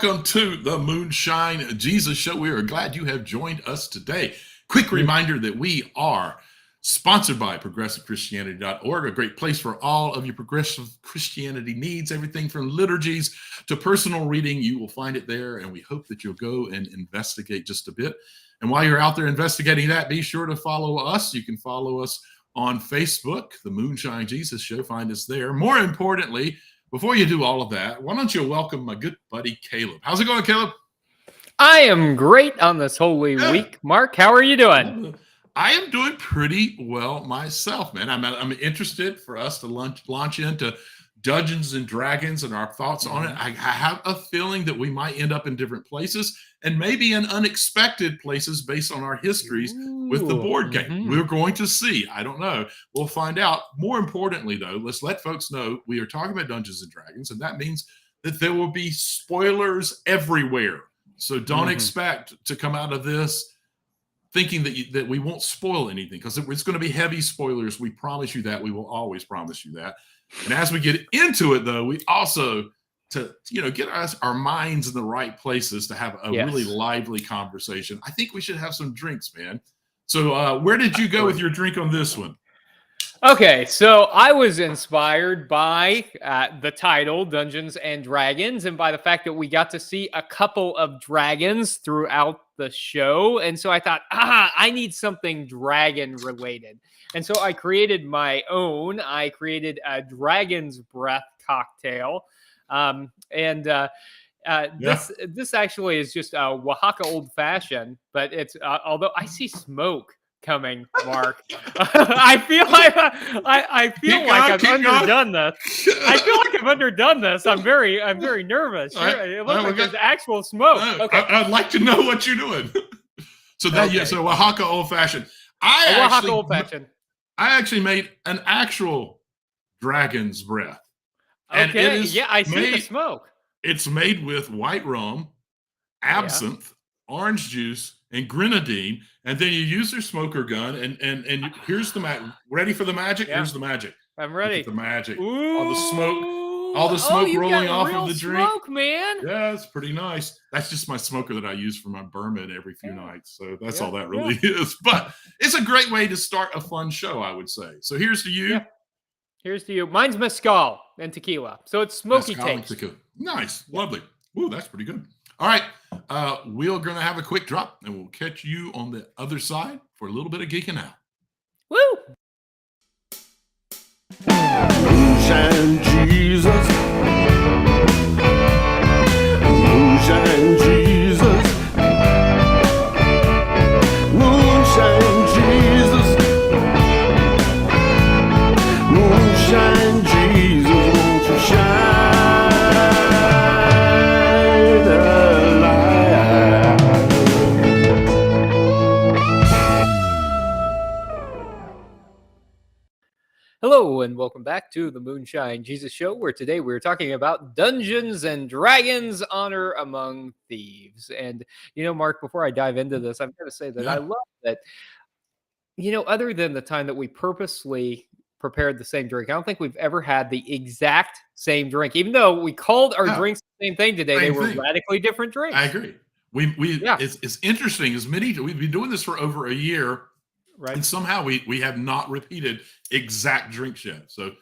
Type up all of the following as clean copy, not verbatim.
welcome to the Moonshine Jesus Show. We are glad you have joined us today. Quick reminder that we are sponsored by ProgressiveChristianity.org, a great place for all of your progressive Christianity needs, everything from liturgies to personal reading. You will find it there, and we hope that you'll go and investigate just a bit. And while you're out there investigating that, be sure to follow us. You can follow us on Facebook, the Moonshine Jesus Show. Find us there. More importantly, before you do all of that, why don't you welcome my good buddy, Caleb. How's it going, Caleb? I am great on this Holy Week. Mark, how are you doing? I am doing pretty well myself, man. I'm interested for us to launch into Dungeons and Dragons and our thoughts on it. I have a feeling that we might end up in different places and maybe in unexpected places based on our histories with the board game. We're going to see. I don't know. We'll find out. More importantly, though, let's let folks know we are talking about Dungeons and Dragons, and that means that there will be spoilers everywhere. So don't expect to come out of this thinking that we won't spoil anything, because it's going to be heavy spoilers. We promise you that. We will always promise you that. And as we get into it, though, we also get our minds in the right places to have a really lively conversation. I think we should have some drinks, man. So where did you go with your drink on this one? Okay, so I was inspired by the title Dungeons and Dragons, and by the fact that we got to see a couple of dragons throughout the show. And so I thought, I need something dragon related. And so I created my own. I created a Dragon's Breath cocktail. This actually is just a Oaxaca Old Fashioned, but it's although I see smoke coming, Mark. I feel like I've underdone this. I feel like I've underdone this. I'm very nervous. It looks like there's actual smoke. Okay. I'd like to know what you're doing. So so Oaxaca Old Fashioned. I actually made an actual Dragon's Breath. And I see the smoke. It's made with white rum, absinthe, orange juice, and grenadine, and then you use your smoker gun, and here's the magic. Ready for the magic? Yeah. Here's the magic. I'm ready. Look at the magic. Ooh. All the smoke rolling off of the drink. Smoke, man. Yeah, it's pretty nice. That's just my smoker that I use for my bourbon every few nights. So that's all that really is. But it's a great way to start a fun show, I would say. So here's to you. Yeah. Here's to you. Mine's mezcal and tequila. So it's smoky taste. Nice. Lovely. Ooh, that's pretty good. All right. We're going to have a quick drop, and we'll catch you on the other side for a little bit of geeking out. Woo! Moonshine Jesus. Moonshine Jesus. Moonshine Jesus. Moonshine Jesus, won't you shine a light? Hello, and welcome back to the Moonshine Jesus Show, where today we're talking about Dungeons and Dragons, Honor Among Thieves. And, Mark, before I dive into this, I'm going to say that I love that, other than the time that we purposely prepared the same drink, I don't think we've ever had the exact same drink. Even though we called our drinks the same thing today, they were radically different drinks. I agree. It's interesting. We've been doing this for over a year. Right. And somehow we have not repeated exact drinks yet. So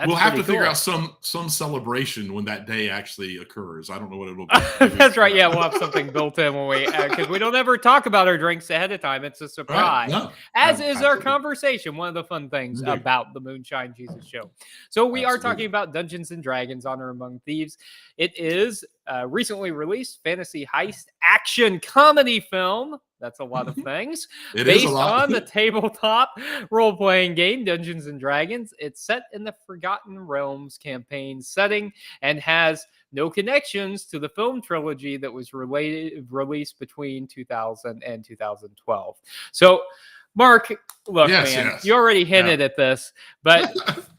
we'll have to figure out some celebration when that day actually occurs. I don't know what it'll be. That's right. Yeah, we'll have something built in when because we don't ever talk about our drinks ahead of time. It's a surprise. Right. No, as is our conversation. One of the fun things about the Moonshine Jesus Show. So we are talking about Dungeons and Dragons, Honor Among Thieves. It is a recently released fantasy heist action comedy film. That's a lot of things. Based on the tabletop role-playing game Dungeons and Dragons. It's set in the Forgotten Realms campaign setting and has no connections to the film trilogy that was released between 2000 and 2012. So, Mark, look, you already hinted at this, but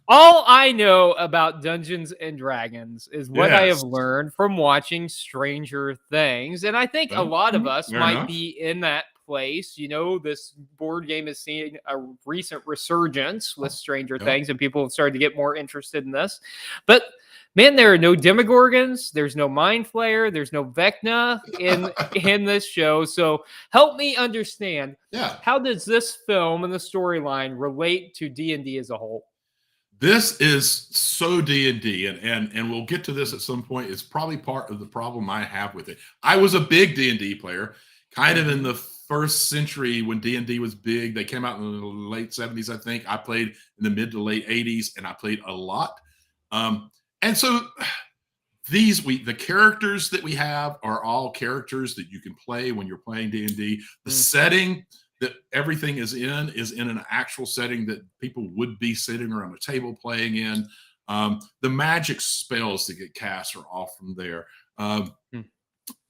all I know about Dungeons and Dragons is what I have learned from watching Stranger Things. And I think a lot of us might be in that place. This board game is seeing a recent resurgence with Stranger Things, and people have started to get more interested in this. But Man, there are no Demogorgons. There's no Mind Flayer. There's no Vecna in this show. So help me understand. Yeah. How does this film and the storyline relate to D&D as a whole? This is so D&D, and we'll get to this at some point. It's probably part of the problem I have with it. I was a big D&D player, kind of in the first century when D&D was big. They came out in the late 70s, I think. I played in the mid to late 80s, and I played a lot. And so the characters that we have are all characters that you can play when you're playing D&D. The setting that everything is in an actual setting that people would be sitting around a table playing in. The magic spells that get cast are all from there.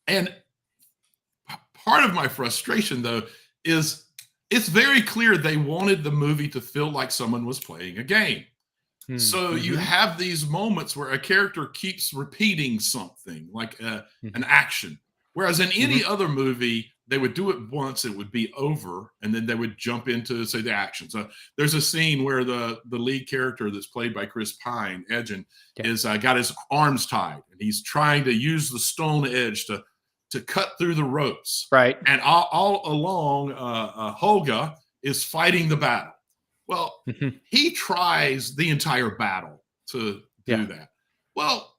And part of my frustration, though, is it's very clear they wanted the movie to feel like someone was playing a game. So you have these moments where a character keeps repeating something like an action. Whereas in any other movie, they would do it once, it would be over, and then they would jump into, say, the action. So there's a scene where the lead character that's played by Chris Pine, Edgin, is got his arms tied, and he's trying to use the stone edge to cut through the ropes. Right. And all along, Holga is fighting the battle. Well, he tries the entire battle to do that. Well,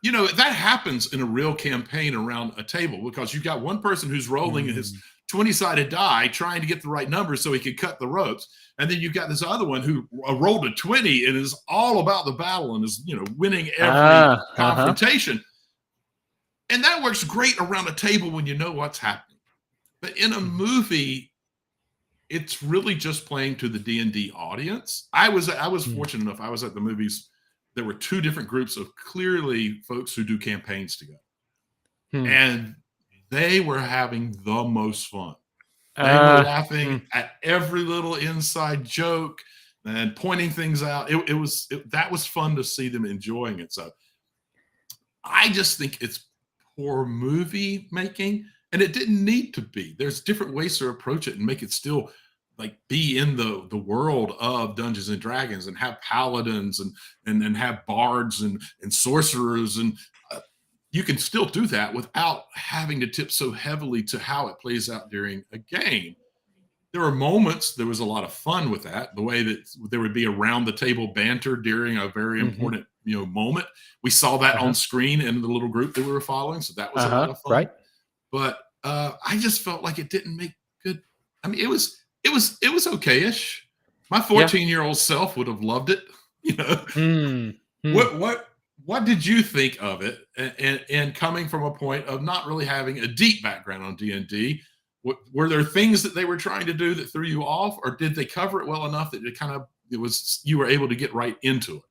you know, that happens in a real campaign around a table because you've got one person who's rolling his 20-sided die trying to get the right number so he can cut the ropes. And then you've got this other one who rolled a 20 and is all about the battle and is, you know, winning every confrontation. And that works great around a table when you know what's happening. But in a movie, it's really just playing to the D&D audience. I was fortunate enough. I was at the movies. There were two different groups of clearly folks who do campaigns together. And they were having the most fun. They were laughing at every little inside joke and pointing things out. That was fun to see them enjoying it. So I just think it's poor movie making, and it didn't need to be. There's different ways to approach it and make it still like be in the world of Dungeons and Dragons and have paladins and have bards and sorcerers, and you can still do that without having to tip so heavily to how it plays out during a game. There were moments, there was a lot of fun with that, the way that there would be around the table banter during a very important moment. We saw that on screen in the little group that we were following, so that was a lot of fun. Right. But I just felt like it didn't make good. I mean, it was okay-ish. My 14-year-old self would have loved it. You know, what did you think of it? And coming from a point of not really having a deep background on D&D, were there things that they were trying to do that threw you off, or did they cover it well enough that you were able to get right into it?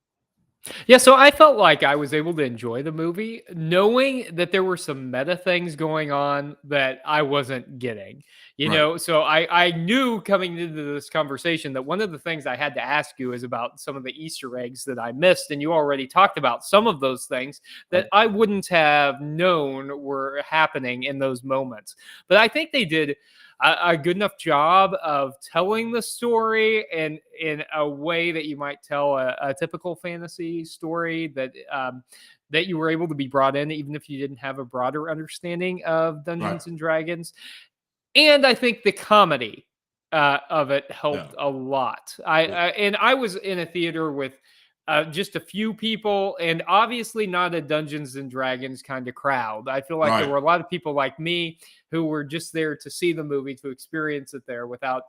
Yeah, so I felt like I was able to enjoy the movie, knowing that there were some meta things going on that I wasn't getting. You know, so I knew coming into this conversation that one of the things I had to ask you is about some of the Easter eggs that I missed. And you already talked about some of those things that I wouldn't have known were happening in those moments. But I think they did a good enough job of telling the story and in a way that you might tell a typical fantasy story that you were able to be brought in, even if you didn't have a broader understanding of Dungeons and Dragons. And I think the comedy of it helped a lot. I was in a theater with just a few people, and obviously not a Dungeons and Dragons kind of crowd. I feel like there were a lot of people like me who were just there to see the movie, to experience it there without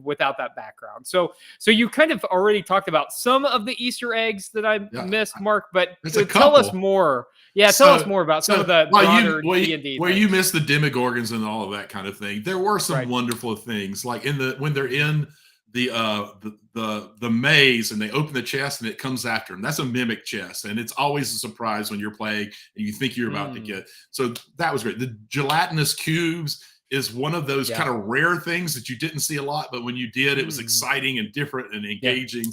without that background. So you kind of already talked about some of the Easter eggs that I missed, Mark, but tell us more. Yeah, tell us more about some of the broader D&D where you missed the Demogorgons and all of that kind of thing. There were some wonderful things, like when they're in the maze and they open the chest and it comes after them. That's a mimic chest, and it's always a surprise when you're playing and you think you're about to get. So that was great. The gelatinous cubes is one of those kind of rare things that you didn't see a lot, but when you did, it was exciting and different and engaging.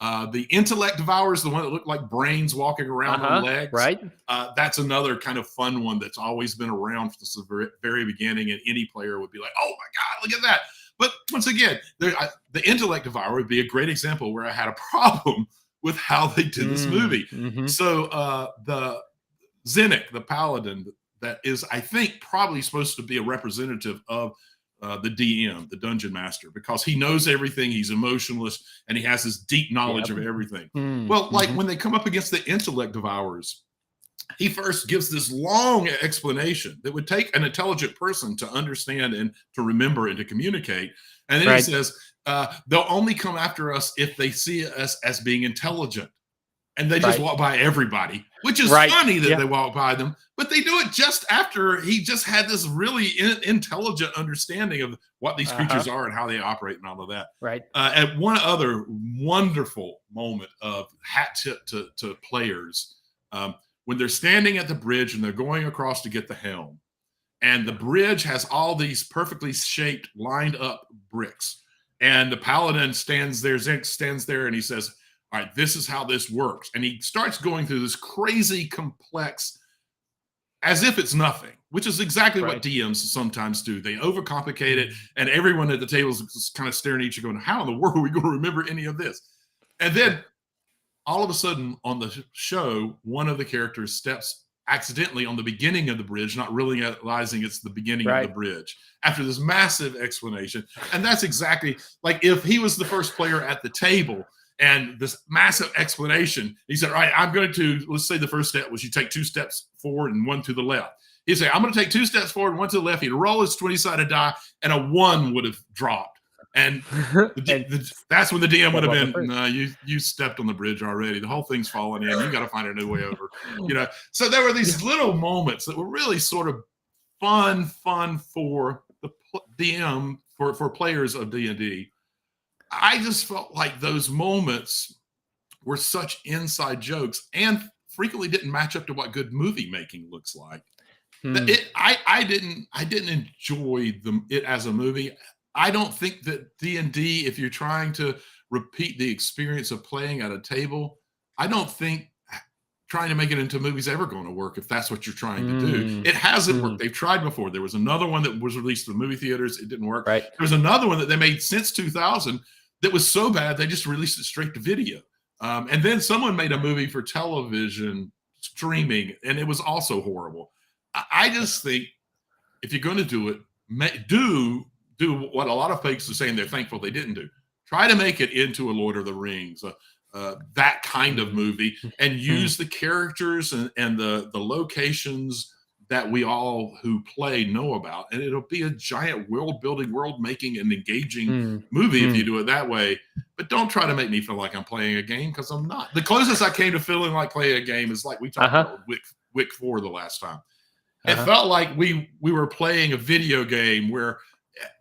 The intellect devours, the one that looked like brains walking around on legs. Right. That's another kind of fun one that's always been around since the very beginning, and any player would be like, "Oh my God, look at that!" But once again, the intellect devourer would be a great example where I had a problem with how they did this movie. Mm-hmm. So the Zinnik, the paladin, that is, I think, probably supposed to be a representative of the DM, the dungeon master, because he knows everything. He's emotionless, and he has this deep knowledge of everything. Well, like when they come up against the intellect devourers, he first gives this long explanation that would take an intelligent person to understand and to remember and to communicate. And then he says, they'll only come after us if they see us as being intelligent. And they just walk by everybody, which is funny that they walk by them, but they do it just after he just had this really intelligent understanding of what these creatures are and how they operate and all of that. And one other wonderful moment of hat tip to players, when they're standing at the bridge and they're going across to get the helm, and the bridge has all these perfectly shaped, lined up bricks, and the paladin stands there, Zinc stands there, and he says, all right, this is how this works. And he starts going through this crazy complex, as if it's nothing, which is exactly what DMs sometimes do. They overcomplicate it, and everyone at the table is kind of staring at each other going, how in the world are we going to remember any of this? And then all of a sudden on the show, one of the characters steps accidentally on the beginning of the bridge, not realizing it's the beginning of the bridge, after this massive explanation. And that's exactly like if he was the first player at the table, and this massive explanation, he said, all right, I'm going to, let's say the first step was you take 2 steps forward and 1 to the left. He'd say, I'm going to take 2 steps forward and 1 to the left. He'd roll his 20-sided die, and a 1 would have dropped. And that's when the DM would have been, no, you stepped on the bridge already. The whole thing's falling in. You got to find a new way over. So there were these little moments that were really sort of fun for the DM, for players of D&D. I just felt like those moments were such inside jokes and frequently didn't match up to what good movie making looks like. I didn't enjoy it as a movie. I don't think that D&D, if you're trying to repeat the experience of playing at a table, I don't think trying to make it into movies ever going to work if that's what you're trying to do. It hasn't worked. They've tried before. There was another one that was released to the movie theaters. It didn't work. There was another one that they made since 2000 that was so bad they just released it straight to video. And then someone made a movie for television streaming, and it was also horrible. I just think if you're going to do it, do what a lot of folks are saying they're thankful they didn't do. Try to make it into a Lord of the Rings, that kind of movie, and use the characters and the locations that we all who play know about, and it'll be a giant world-building, world-making, and engaging movie if you do it that way. But don't try to make me feel like I'm playing a game, because I'm not. The closest I came to feeling like playing a game is like we talked about Wick 4 the last time. It felt like we were playing a video game where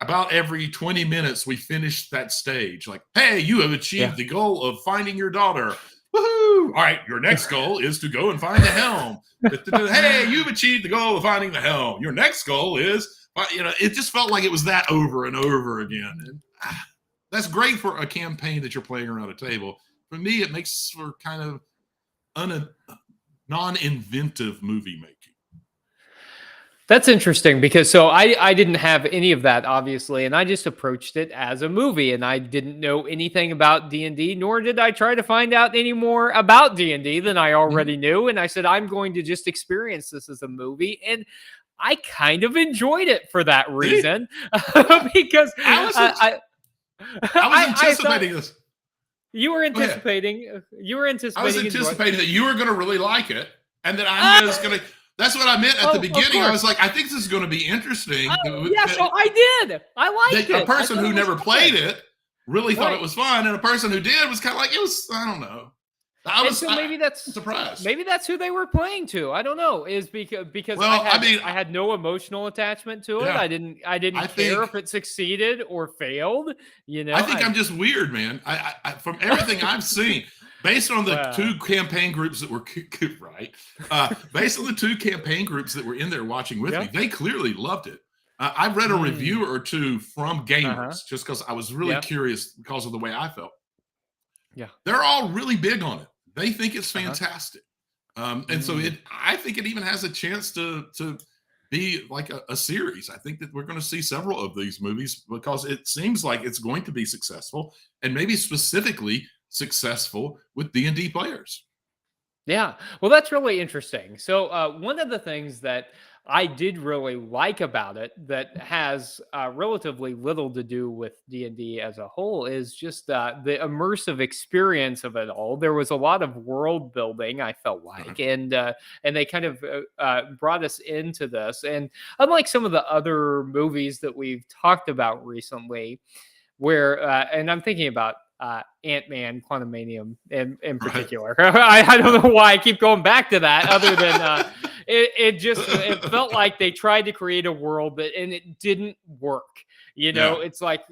about every 20 minutes we finished that stage. Like, hey, you have achieved the goal of finding your daughter. Woohoo! All right, your next goal is to go and find the helm. Hey, you've achieved the goal of finding the helm. Your next goal is, it just felt like it was that over and over again. And that's great for a campaign that you're playing around a table. For me, it makes for kind of non-inventive movie making. That's interesting because I didn't have any of that, obviously, and I just approached it as a movie, and I didn't know anything about D&D, nor did I try to find out any more about D&D than I already knew. And I said, I'm going to just experience this as a movie, and I kind of enjoyed it for that reason because I was anticipating this. You were anticipating. You were anticipating. I was anticipating that you were going to really like it, and that I'm just going to. That's what I meant at the beginning. I was like, I think this is going to be interesting. So I did. I liked it. A person who never played it really thought it was fun, and a person who did was kind of like, it was, I don't know. Maybe that's surprised. Maybe that's who they were playing to. I don't know. Is because I had no emotional attachment to it. I didn't care if it succeeded or failed. I think I'm just weird, man. I from everything I've seen. Based on the 2 campaign groups that were based on the 2 campaign groups that were in there watching with me, they clearly loved it. I've read a review or 2 from gamers just because I was really curious because of the way I felt. Yeah, they're all really big on it. They think it's fantastic, and so I think it even has a chance to be like a series. I think that we're going to see several of these movies because it seems like it's going to be successful, and maybe specifically successful with D&D players. Yeah, well, that's really interesting. So, one of the things that I did really like about it that has relatively little to do with D&D as a whole is just the immersive experience of it all. There was a lot of world building, I felt like, and they kind of brought us into this. And unlike some of the other movies that we've talked about recently, where and I'm thinking about Ant-Man Quantumanium in particular. I don't know why I keep going back to that, other than it felt like they tried to create a world and it didn't work. It's like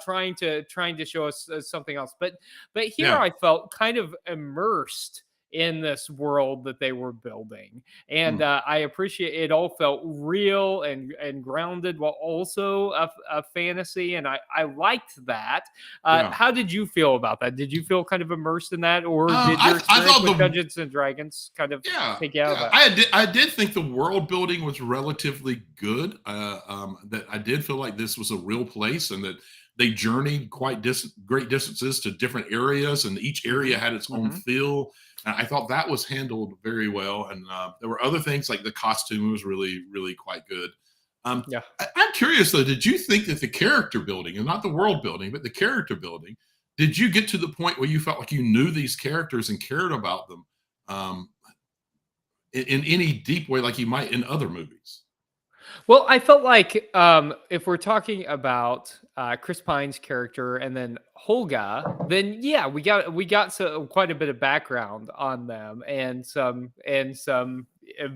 trying to show us something else. But here I felt kind of immersed in this world that they were building, and I appreciate it. All felt real and grounded, while also a fantasy, and I liked that. How did you feel about that? Did you feel kind of immersed in that, or did your experience with Dungeons and Dragons kind of take you out of that? I did think the world building was relatively good. That I did feel like this was a real place, and that they journeyed great distances to different areas, and each area had its own feel. I thought that was handled very well, and there were other things like the costume was really, really quite good. I'm curious though, did you think that the character building, and not the world building, but the character building, did you get to the point where you felt like you knew these characters and cared about them in any deep way like you might in other movies? Well, I felt like if we're talking about Chris Pine's character and then Holga, then we got quite a bit of background on them and some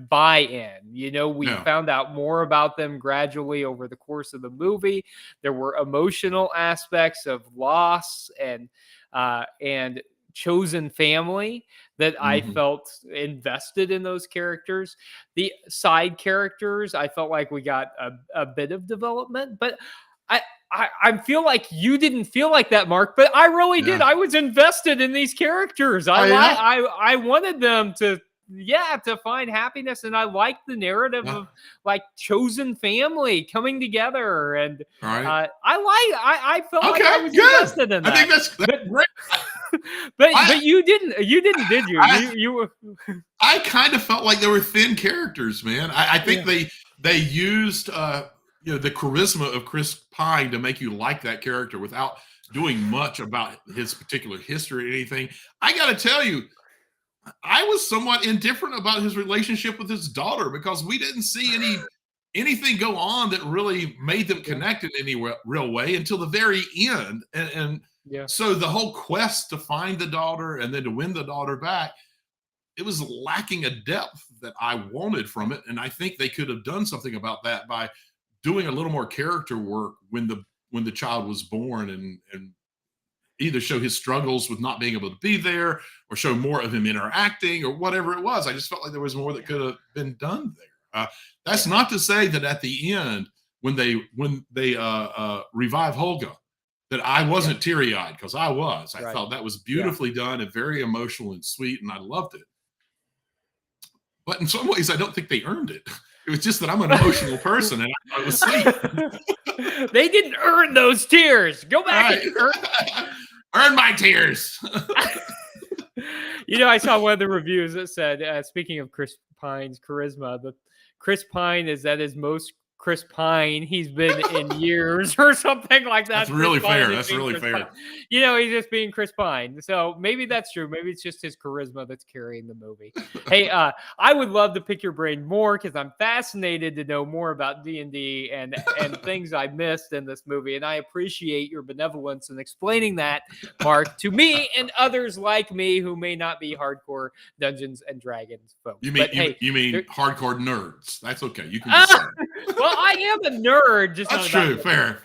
buy-in. We found out more about them gradually over the course of the movie. There were emotional aspects of loss and chosen family that I felt invested in those characters. The side characters, I felt like we got a bit of development, but I feel like you didn't feel like that, Mark, but I really did. I was invested in these characters. I wanted them to find happiness, and I liked the narrative of like chosen family coming together, and I felt like I was invested in that. I think that's great. but you didn't, did you? You I kind of felt like they were thin characters, man. I think they used the charisma of Chris Pine to make you like that character without doing much about his particular history or anything. I got to tell you, I was somewhat indifferent about his relationship with his daughter because we didn't see anything go on that really made them connect in any real way until the very end. So the whole quest to find the daughter and then to win the daughter back, it was lacking a depth that I wanted from it. And I think they could have done something about that by doing a little more character work when the child was born, and either show his struggles with not being able to be there or show more of him interacting or whatever it was. I just felt like there was more that could have been done there. That's not to say that at the end, when they revive Holga, that I wasn't teary-eyed, because I was. I felt that was beautifully done and very emotional and sweet, and I loved it. But in some ways, I don't think they earned it. It was just that I'm an emotional person, and I was sweet. They didn't earn those tears. Go back and earn my tears. I saw one of the reviews that said, speaking of Chris Pine's charisma, that Chris Pine is at his most Chris Pine he's been in years, or something like that. That's really fair. That's really fair. He's just being Chris Pine. So maybe that's true. Maybe it's just his charisma that's carrying the movie. Hey, I would love to pick your brain more, because I'm fascinated to know more about D&D and things I missed in this movie. And I appreciate your benevolence in explaining that, Mark, to me and others like me who may not be hardcore Dungeons and Dragons folks. You mean hardcore nerds? That's okay. You can just say it. Well, I am a nerd. That's true. Fair.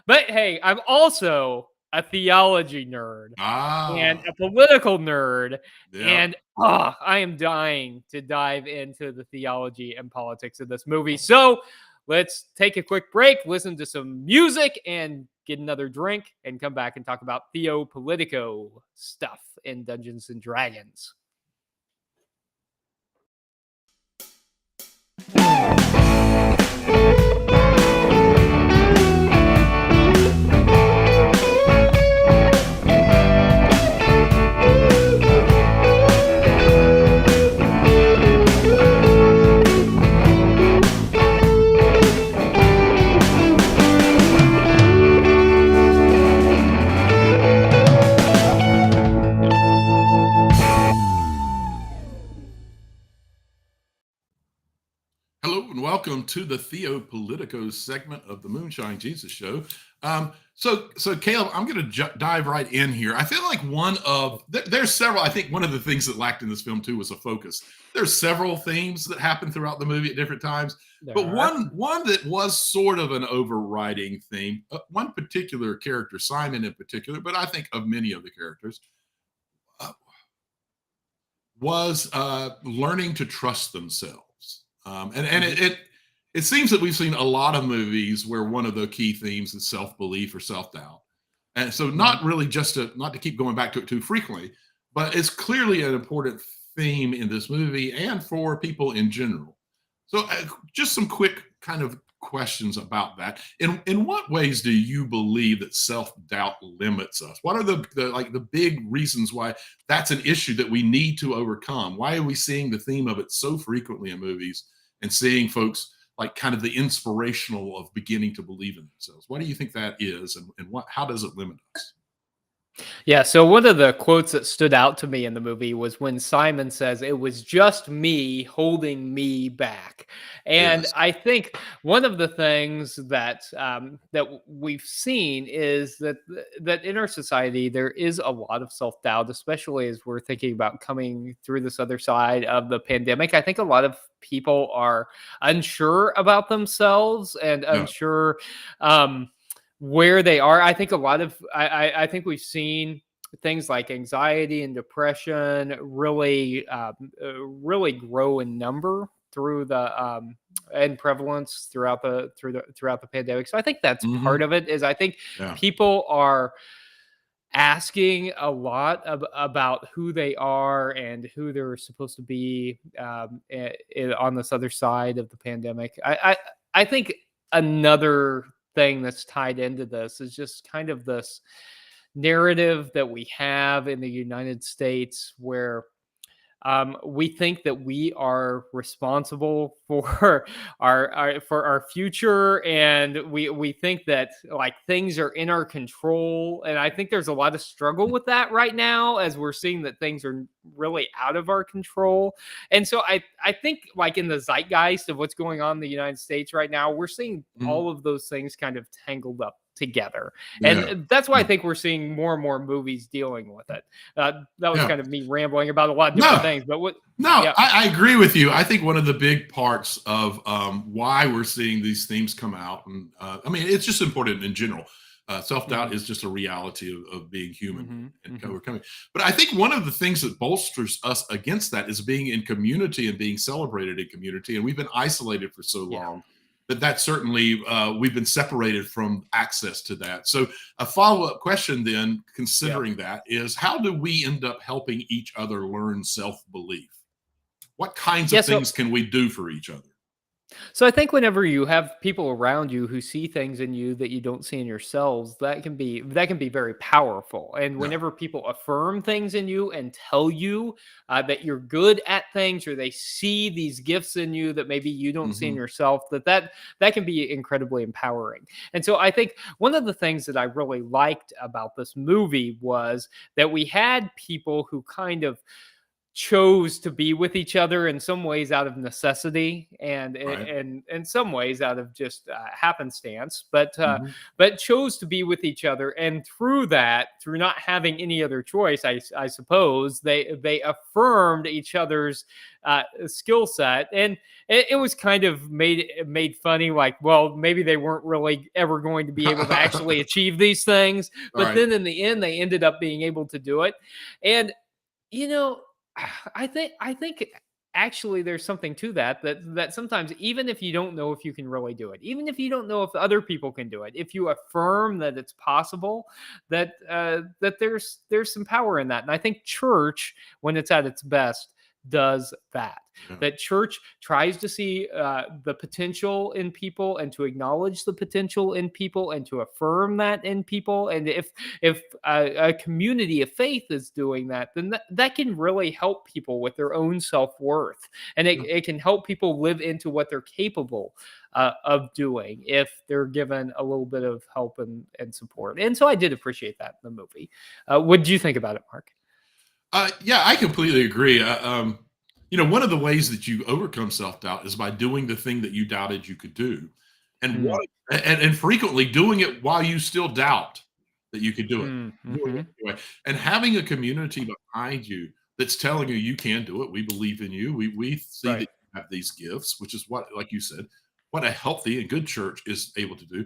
But hey, I'm also a theology nerd and a political nerd. And I am dying to dive into the theology and politics of this movie. So let's take a quick break, listen to some music, and get another drink, and come back and talk about theopolitico stuff in Dungeons and Dragons. to the Theopolitico segment of the Moonshine Jesus Show. So Caleb, I'm going to dive right in here. I feel like there's several. I think one of the things that lacked in this film too was a focus. There's several themes that happen throughout the movie at different times, but one that was sort of an overriding theme. One particular character, Simon in particular, but I think of many of the characters, was learning to trust themselves. It seems that we've seen a lot of movies where one of the key themes is self-belief or self-doubt. And so not really not to keep going back to it too frequently, but it's clearly an important theme in this movie and for people in general. So just some quick kind of questions about that. In what ways do you believe that self-doubt limits us? What are the big reasons why that's an issue that we need to overcome? Why are we seeing the theme of it so frequently in movies and seeing folks like kind of the inspirational of beginning to believe in themselves? What do you think that is, and how does it limit us? Yeah, so one of the quotes that stood out to me in the movie was when Simon says, "It was just me holding me back." And Yes. I think one of the things that we've seen is that in our society there is a lot of self-doubt, especially as we're thinking about coming through this other side of the pandemic. I think a lot of people are unsure about themselves and unsure where they are. I think I think we've seen things like anxiety and depression really grow in number through the and prevalence throughout the pandemic. So I think that's part of it. Is I think people are asking a lot about who they are and who they're supposed to be on this other side of the pandemic. I think another thing that's tied into this is just kind of this narrative that we have in the United States where we think that we are responsible for our future, and we think that like things are in our control. And I think there's a lot of struggle with that right now as we're seeing that things are really out of our control. And so I think like in the zeitgeist of what's going on in the United States right now, we're seeing all of those things kind of tangled up together. And that's why I think we're seeing more and more movies dealing with it. That was kind of me rambling about a lot of different things. But I agree with you. I think one of the big parts of why we're seeing these themes come out, and I mean, it's just important in general. Self-doubt is just a reality of being human and overcoming. But I think one of the things that bolsters us against that is being in community and being celebrated in community. And we've been isolated for so long. That certainly we've been separated from access to that. So a follow-up question then, considering that, is how do we end up helping each other learn self-belief? What kinds of things can we do for each other? So I think whenever you have people around you who see things in you that you don't see in yourselves, that can be very powerful. And whenever people affirm things in you and tell you that you're good at things, or they see these gifts in you that maybe you don't see in yourself, that can be incredibly empowering. And so I think one of the things that I really liked about this movie was that we had people who kind of chose to be with each other in some ways out of necessity and in some ways out of just happenstance, but chose to be with each other. And through not having any other choice, I suppose they affirmed each other's skill set. And it was kind of made funny, like, well, maybe they weren't really ever going to be able to actually achieve these things, but then in the end they ended up being able to do it. And I think actually there's something to that sometimes, even if you don't know if you can really do it, even if you don't know if other people can do it, if you affirm that it's possible, that there's some power in that. And I think church, when it's at its best, does that. That church tries to see the potential in people and to acknowledge the potential in people and to affirm that in people. And if a community of faith is doing that, then that can really help people with their own self-worth. And it can help people live into what they're capable of doing if they're given a little bit of help and support. And so I did appreciate that in the movie. What do you think about it, Mark? Yeah, I completely agree. one of the ways that you overcome self-doubt is by doing the thing that you doubted you could do. And Mm. and frequently doing it while you still doubt that you could do it. Doing Mm-hmm. it anyway. And having a community behind you that's telling you can do it. We believe in you. We see that Right. you have these gifts, which is what, like you said, what a healthy and good church is able to do,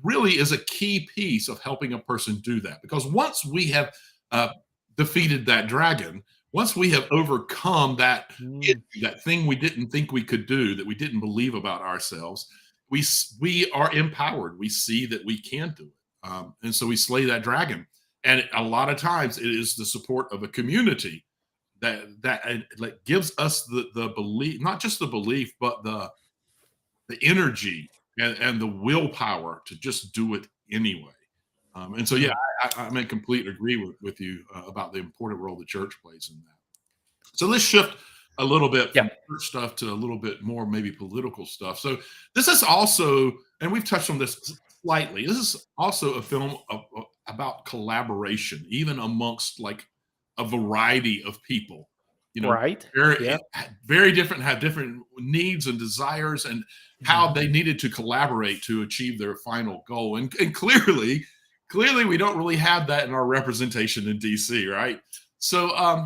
really is a key piece of helping a person do that. Because once we have defeated that dragon, once we have overcome that Mm. that thing we didn't think we could do, that we didn't believe about ourselves, we are empowered. We see that we can do it, and so we slay that dragon. And a lot of times, it is the support of a community that gives us the belief, not just the belief, but the energy and the willpower to just do it anyway. And so, yeah, I'm in complete agree with you about the important role the church plays in that. So let's shift a little bit from church stuff to a little bit more maybe political stuff. So this is also, and we've touched on this slightly, this is also a film about collaboration, even amongst like a variety of people. Right. Very different, have different needs and desires, and how they needed to collaborate to achieve their final goal. And clearly, we don't really have that in our representation in DC, right? So,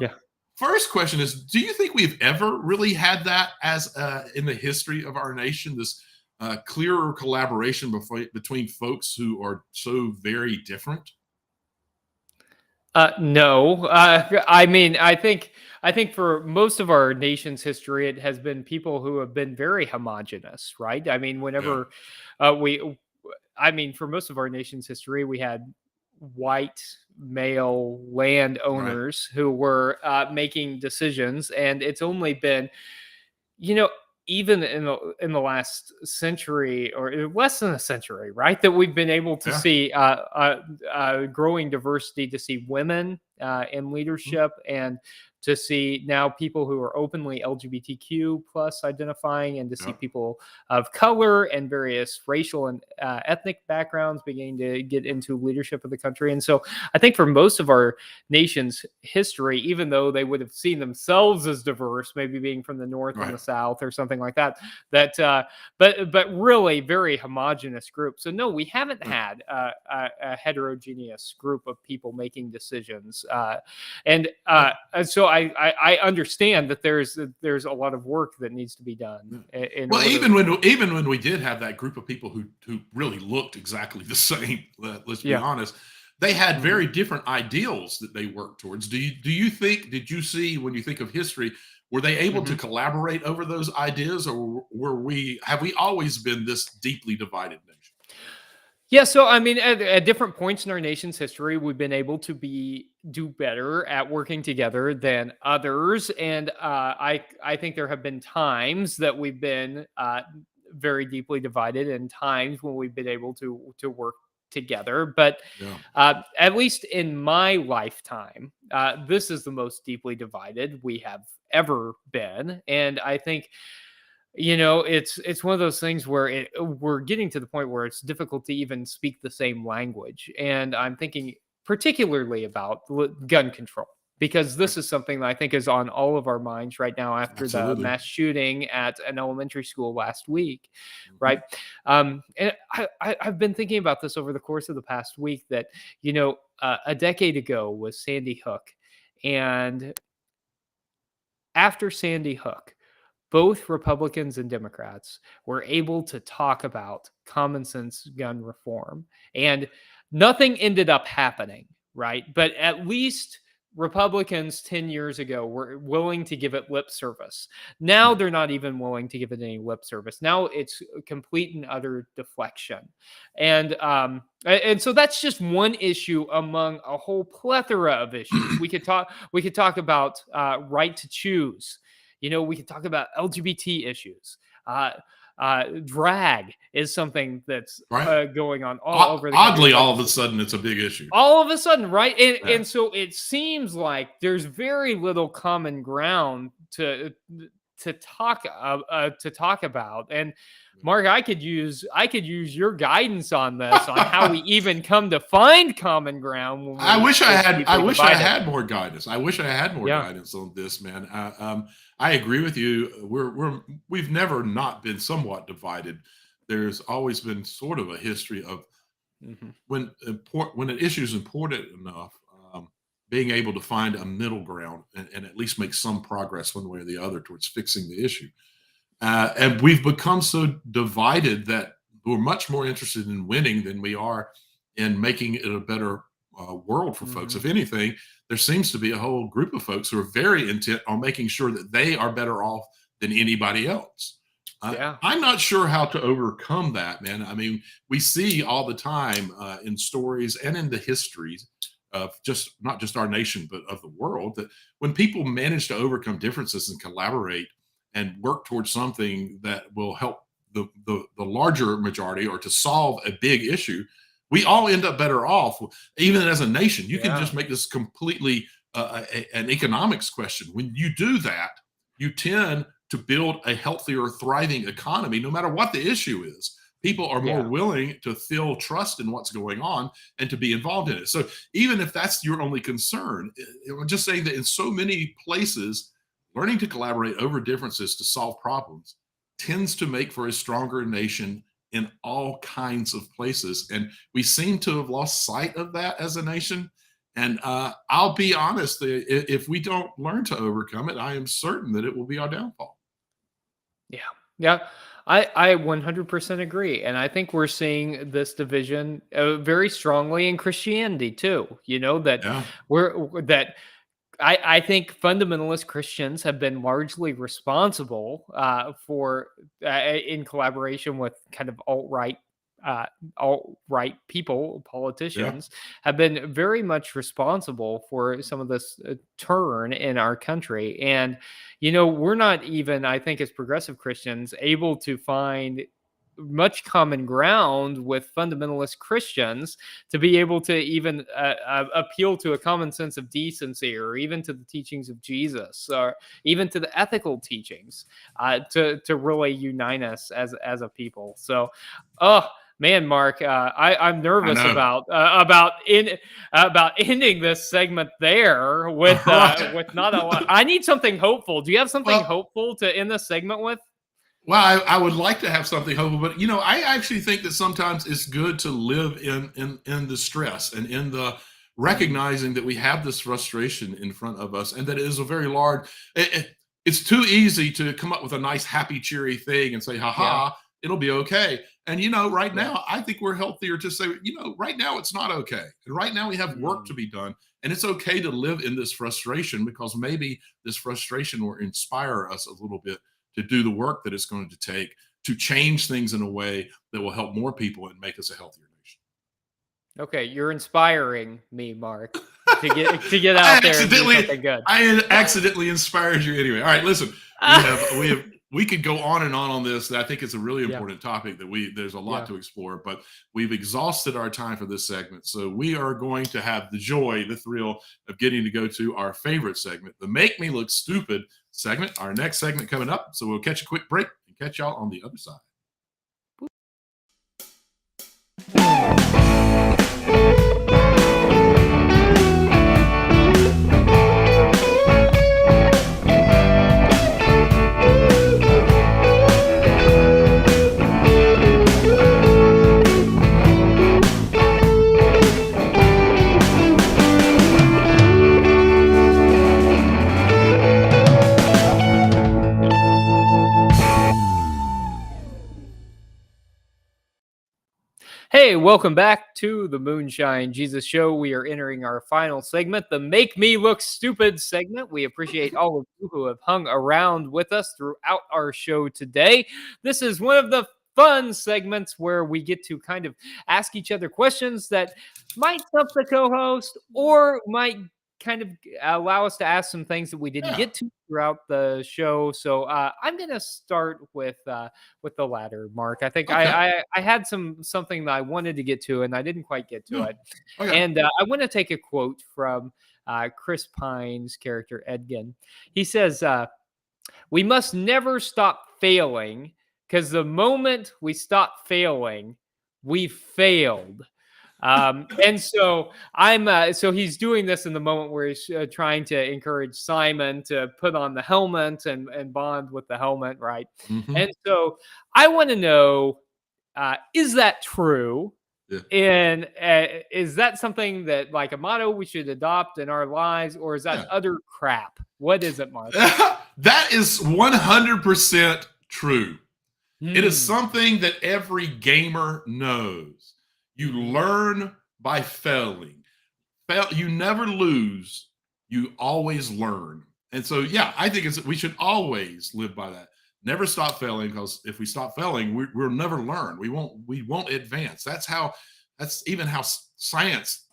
first question is, do you think we've ever really had that as in the history of our nation, this clearer collaboration between folks who are so very different? No. I mean, I think for most of our nation's history, it has been people who have been very homogenous, right? I mean, whenever for most of our nation's history, we had white male landowners who were making decisions, and it's only been, even in the last century or less than a century, right, that we've been able to see growing diversity, to see women in leadership, and to see now people who are openly LGBTQ plus identifying, and to see people of color and various racial and ethnic backgrounds beginning to get into leadership of the country. And so I think for most of our nation's history, even though they would have seen themselves as diverse, maybe being from the North and the South or something like that, but really very homogenous group. So no, we haven't had a heterogeneous group of people making decisions. And so I understand that there's a lot of work that needs to be done. Even when we did have that group of people who really looked exactly the same, let's be honest, they had very different ideals that they worked towards. Did you see, when you think of history, were they able to collaborate over those ideas, or have we always been this deeply divided nation? Yeah, so I mean, at different points in our nation's history, we've been able to do better at working together than others, and I think there have been times that we've been very deeply divided, and times when we've been able to work together. But at least in my lifetime, this is the most deeply divided we have ever been, and I think, it's one of those things where we're getting to the point where it's difficult to even speak the same language. And I'm thinking particularly about gun control, because this is something that I think is on all of our minds right now after the mass shooting at an elementary school last week, right? And I've been thinking about this over the course of the past week, that, a decade ago was Sandy Hook. And after Sandy Hook, both Republicans and Democrats were able to talk about common sense gun reform, and nothing ended up happening, right? But at least Republicans 10 years ago were willing to give it lip service. Now they're not even willing to give it any lip service. Now it's complete and utter deflection. And so that's just one issue among a whole plethora of issues. We could talk about right to choose. We could talk about LGBT issues. Drag is something that's going on all over the country. Oddly, all of a sudden, it's a big issue. All of a sudden, right? And so it seems like there's very little common ground to talk about. And Mark, I could use your guidance on this, on how we even come to find common ground. When I wish I had more guidance. I wish I had more Yeah. guidance on this, man. I agree with you. We've never not been somewhat divided. There's always been sort of a history of when an issue is important enough, being able to find a middle ground and at least make some progress one way or the other towards fixing the issue. And we've become so divided that we're much more interested in winning than we are in making it a better world for folks. If anything, there seems to be a whole group of folks who are very intent on making sure that they are better off than anybody else. I'm not sure how to overcome that, man. I mean, we see all the time in stories and in the histories of not just our nation, but of the world, that when people manage to overcome differences and collaborate and work towards something that will help the larger majority or to solve a big issue, we all end up better off. Even as a nation, you can just make this completely an economics question. When you do that, you tend to build a healthier, thriving economy, no matter what the issue is. People are more willing to feel trust in what's going on and to be involved in it. So even if that's your only concern, I'm just saying that in so many places, learning to collaborate over differences to solve problems tends to make for a stronger nation in all kinds of places. And we seem to have lost sight of that as a nation. And I'll be honest, if we don't learn to overcome it, I am certain that it will be our downfall. Yeah. I 100% agree. And I think we're seeing this division very strongly in Christianity too. I think fundamentalist Christians have been largely responsible for, in collaboration with kind of alt-right people, politicians, have been very much responsible for some of this turn in our country. And, we're not even, I think, as progressive Christians, able to find much common ground with fundamentalist Christians to be able to even appeal to a common sense of decency, or even to the teachings of Jesus, or even to the ethical teachings, to really unite us as a people. So, man, Mark, I'm nervous about ending this segment there with not a lot. I need something hopeful. Do you have something hopeful to end this segment with? Well, I would like to have something hopeful, but I actually think that sometimes it's good to live in the stress and in the recognizing that we have this frustration in front of us, and that it is a very large. It's too easy to come up with a nice, happy, cheery thing and say, "Ha ha, it'll be okay." And right now, I think we're healthier to say, right now it's not okay, and right now we have work to be done, and it's okay to live in this frustration, because maybe this frustration will inspire us a little bit to do the work that it's going to take to change things in a way that will help more people and make us a healthier nation. Okay, you're inspiring me, Mark, to get out there and do something good. I accidentally inspired you anyway. All right, listen, we could go on and on this. I think it's a really important topic that there's a lot to explore, but we've exhausted our time for this segment. So we are going to have the joy, the thrill of getting to go to our favorite segment, the Make Me Look Stupid segment, our next segment coming up. So we'll catch a quick break and catch y'all on the other side. Hey, welcome back to the Moonshine Jesus Show. We are entering our final segment, the Make Me Look Stupid segment. We appreciate all of you who have hung around with us throughout our show today. This is one of the fun segments where we get to kind of ask each other questions that might stump the co-host or might kind of allow us to ask some things that we didn't get to throughout the show. So I'm going to start with the latter, Mark. I think I had something that I wanted to get to, and I didn't quite get to it. Okay. And I want to take a quote from Chris Pine's character, Edgin. He says, We must never stop failing, because the moment we stop failing, we failed. And so so he's doing this in the moment where he's trying to encourage Simon to put on the helmet and bond with the helmet, right? Mm-hmm. And so I want to know, is that true? Yeah. And is that something that, like, a motto we should adopt in our lives, or is that utter crap? What is it, Mark? That is 100% true. It is Hmm. something that every gamer knows. You learn by failing. You never lose. You always learn. And so, yeah, I think we should always live by that. Never stop failing, because if we stop failing, we'll never learn. We won't advance. That's even how science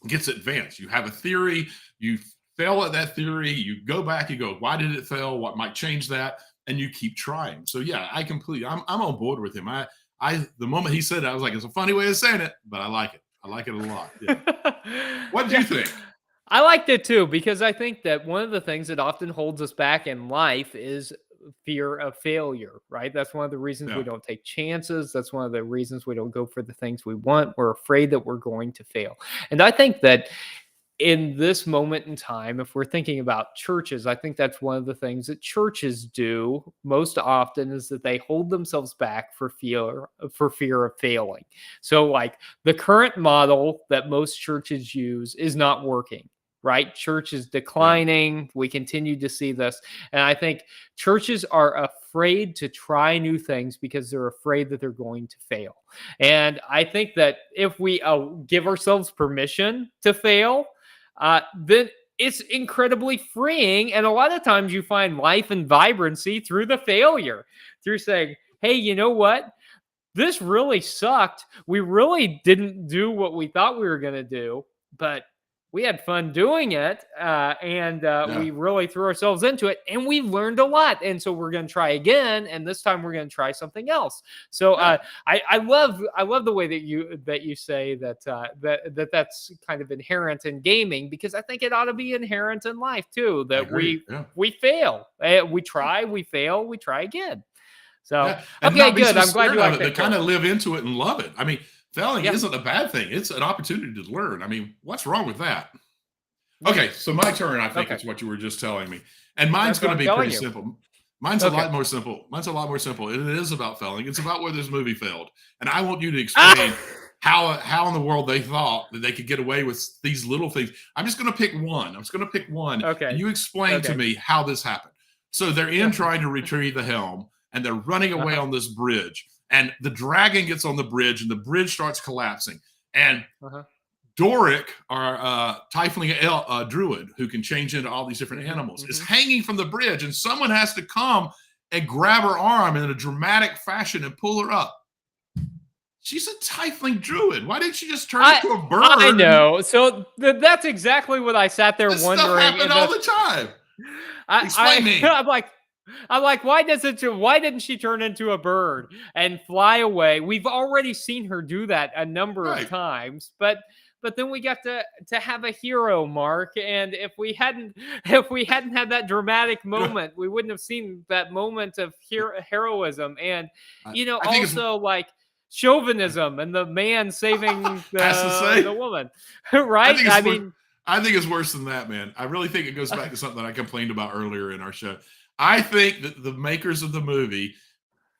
gets advanced. You have a theory, you fail at that theory, you go back, you go, why did it fail? What might change that? And you keep trying. So yeah, I'm on board with him. The moment he said it, I was like, it's a funny way of saying it, but I like it. I like it a lot. Yeah. What did you think? I liked it too, because I think that one of the things that often holds us back in life is fear of failure, right? That's one of the reasons we don't take chances. That's one of the reasons we don't go for the things we want. We're afraid that we're going to fail. And I think that in this moment in time, if we're thinking about churches, I think that's one of the things that churches do most often, is that they hold themselves back for fear of failing. So, like, the current model that most churches use is not working. Right? Church is declining. Yeah. We continue to see this. And I think churches are afraid to try new things because they're afraid that they're going to fail. And I think that if we give ourselves permission to fail, then it's incredibly freeing. And a lot of times you find life and vibrancy through the failure, through saying, hey, you know what? This really sucked. We really didn't do what we thought we were going to do, but we had fun doing it, and we really threw ourselves into it, and we learned a lot. And so we're going to try again, and this time we're going to try something else. So I love the way that you say that that's kind of inherent in gaming, because I think it ought to be inherent in life too. That we fail, we try, we fail, we try again. So okay, good. I'm glad you like it. Kind of live into it and love it. I mean, failing isn't a bad thing. It's an opportunity to learn. I mean, what's wrong with that? Okay, so my turn, I think, is what you were just telling me. And mine's going to be pretty simple. Mine's a lot more simple. Mine's a lot more simple. It is about failing. It's about where this movie failed. And I want you to explain how in the world they thought that they could get away with these little things. I'm just going to pick one. I'm just going to pick one. Okay. And you explain to me how this happened. So they're in trying to retrieve the helm, and they're running away on this bridge. And the dragon gets on the bridge, and the bridge starts collapsing. And Doric, our tiefling druid, who can change into all these different animals, is hanging from the bridge. And someone has to come and grab her arm in a dramatic fashion and pull her up. She's a tiefling druid. Why didn't she just turn into a bird? I know. So that's exactly what I sat there wondering. This stuff happened all the time. Explain me. I'm like, why didn't she turn into a bird and fly away? We've already seen her do that a number of times, but then we got to have a hero, Mark. And if we hadn't had that dramatic moment, we wouldn't have seen that moment of heroism. And also like chauvinism and the man saving the woman, right? I think it's worse than that, man. I really think it goes back to something I complained about earlier in our show. I think that the makers of the movie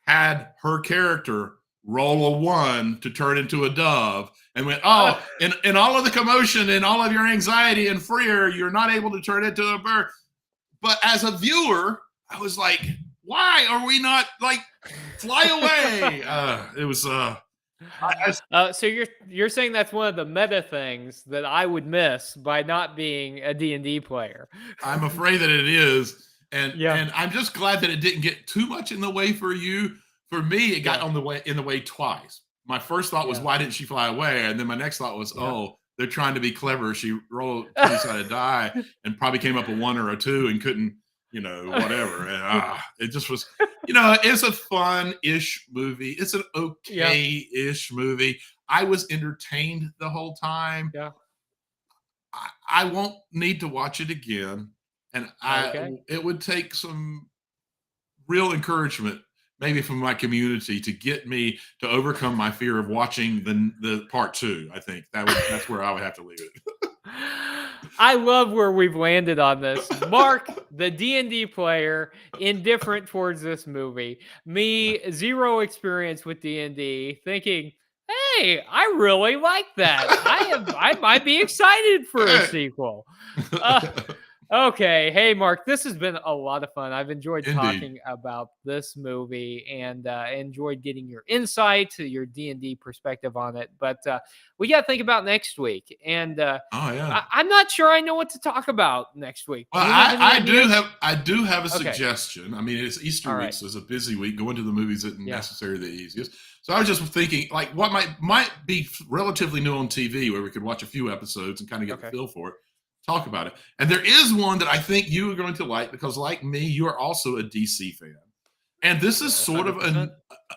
had her character roll a 1 to turn into a dove and went, in all of the commotion and all of your anxiety and fear, you're not able to turn into a bird. But as a viewer, I was like, why are we not like fly away? It was so you're saying that's one of the meta things that I would miss by not being a D&D player. I'm afraid that it is. And I'm just glad that it didn't get too much in the way for you. For me, it got in the way twice. My first thought was, why didn't she fly away? And then my next thought was, they're trying to be clever. She rolled a die and probably came up a 1 or a 2 and couldn't, whatever. And it just was, it's a fun-ish movie. It's an okay-ish movie. I was entertained the whole time. Yeah. I won't need to watch it again. And it would take some real encouragement, maybe from my community, to get me to overcome my fear of watching the part 2. I think that's where I would have to leave it. I love where we've landed on this. Mark, the D&D player, indifferent towards this movie. Me, zero experience with D&D, thinking, hey, I really like that. I might be excited for a sequel. Okay. Hey, Mark, this has been a lot of fun. I've enjoyed talking about this movie and enjoyed getting your insight, your D&D perspective on it. But we got to think about next week. And I'm not sure I know what to talk about next week. Well, I do have a suggestion. I mean, it's Easter week, so it's a busy week. Going to the movies isn't necessarily the easiest. So I was just thinking, like, what might be relatively new on TV where we could watch a few episodes and kind of get the feel for it. Talk about it. And there is one that I think you are going to like because, like me, you are also a DC fan. And this is sort 100%. Of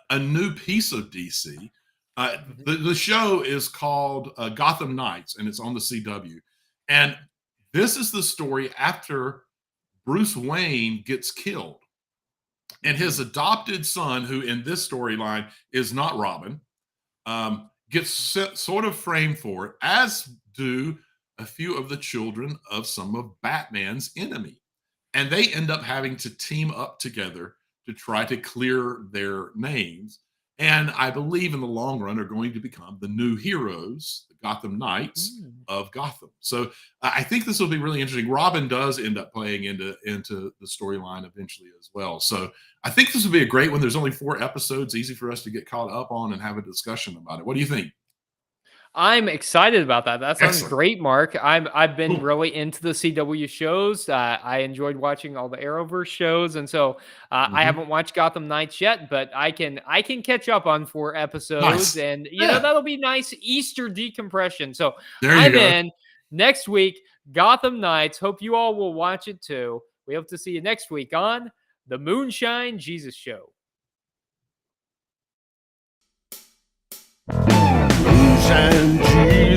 a new piece of DC. The show is called Gotham Knights, and it's on the CW. And this is the story after Bruce Wayne gets killed. And his adopted son, who in this storyline is not Robin, gets sort of framed for it, as do a few of the children of some of Batman's enemy. And they end up having to team up together to try to clear their names. And I believe in the long run are going to become the new heroes, the Gotham Knights of Gotham. So I think this will be really interesting. Robin does end up playing into the storyline eventually as well. So I think this will be a great one. There's only 4 episodes, easy for us to get caught up on and have a discussion about it. What do you think? I'm excited about that. That sounds great, Mark. I've been really into the CW shows. I enjoyed watching all the Arrowverse shows, and so I haven't watched Gotham Knights yet, but I can catch up on 4 episodes, and you know that'll be nice Easter decompression. So I'm in next week. Gotham Knights. Hope you all will watch it too. We hope to see you next week on the Moonshine Jesus Show. Moonshine Jesus.